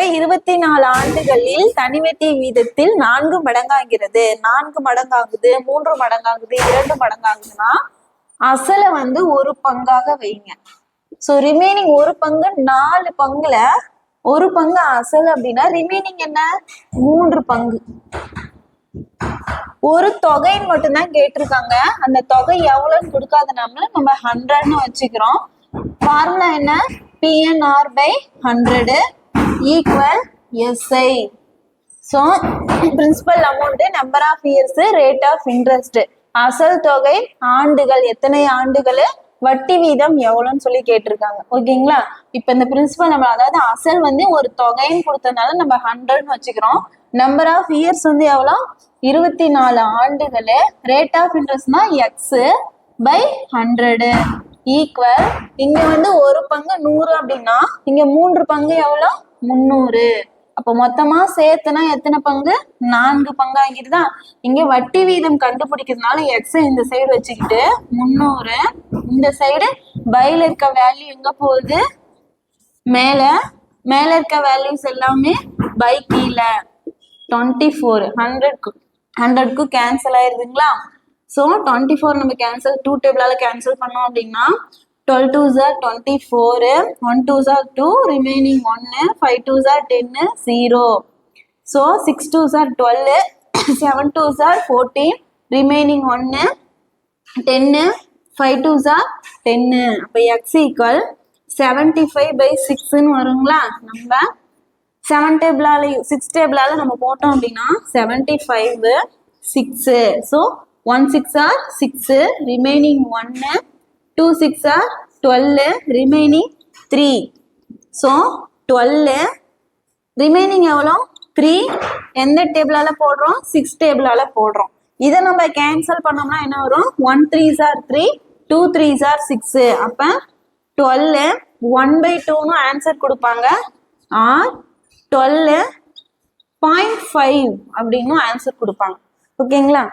இப்ப 24 ஆண்டுகளில் தனிவட்டி வீதத்தில் 4 மடங்காகிறது. 4 மடங்காகுது, 3 மடங்காகுது, 2 மடங்காகுதுன்னா அசலை வந்து ஒரு பங்காக வைங்க. சோ ரிமைனிங் ஒரு பங்கு 4 பங்குல ஒரு பங்கு அசல் அப்படின்னா ரிமைனிங் என்ன 3 பங்கு. ஒரு தொகைன்னு மட்டும்தான் கேட்டிருக்காங்க. அந்த தொகை எவ்வளவுன்னு கொடுக்காதனால நம்ம 100ன்னு வச்சுக்கிறோம். ஃபார்முலா என்ன PNR/100 equal SI. So principal amount, number of years, rate of interest, அசல் தொகை, ஆண்டுகள் எத்தனை ஆண்டுகள், வட்டி வீதம் எவ்வளோன்னு சொல்லி கேட்டிருக்காங்க. ஓகேங்களா? இப்போ இந்த பிரின்சிபல் நம்ம அதாவது அசல் வந்து ஒரு தொகைன்னு கொடுத்ததுனால நம்ம 100ன்னு வச்சுக்கிறோம். நம்பர் ஆஃப் இயர்ஸ் வந்து எவ்வளோ 24 ஆண்டுகள், ரேட் ஆஃப் இன்ட்ரெஸ்ட்னா X/100 ஈக்குவல் இங்க வந்து ஒரு பங்கு 100 அப்படின்னா இங்க 3 பங்கு எவ்வளோ 300. அப்போ மொத்தமா சேர்த்துனா எத்தனை பங்கு 4 பங்கு ஆகிடுதா. இங்க வட்டி வீதம் கண்டுபிடிக்கிறதுனால X இந்த சைடு வச்சுக்கிட்டு 300, இந்த சைடு பைல இருக்க வேல்யூ எங்க போகுது மேல, மேல இருக்க வேல்யூஸ் எல்லாமே பை கீழே 24. 100க்கு கேன்சல் ஆயிருதுங்களா. ஸோ 24 நம்ம கேன்சல் 2 டேபிளால கேன்சல் பண்ணோம் அப்படின்னா 12 2s are 24, 1 2s are 2, remaining 1, 5 2s are 10, 0. So 6 2s are 12, 7 2s are 14, remaining 1, 10, 5 2s are 10. அப்போ X equal 75/6ன்னு வருங்களா. நம்ம 7 டேபிளால 6 டேபிளால நம்ம போட்டோம் அப்படின்னா 75 6. So 1 6 are 6, remaining 1, 2 6 are 12, remaining 3. So 12 remaining எவ்வளோ 3 எந்த டேபிளால போடுறோம் 6 டேபிளால போடுறோம். இதை நம்ம கேன்சல் பண்ணோம்னா என்ன வரும் 1 3s are 3, 2 3s are 6. அப்போ 12 1/2ன்னு ஆன்சர் கொடுப்பாங்க ஆர் 12.5 அப்படின்னு ஆன்சர் கொடுப்பாங்க. ஓகேங்களா?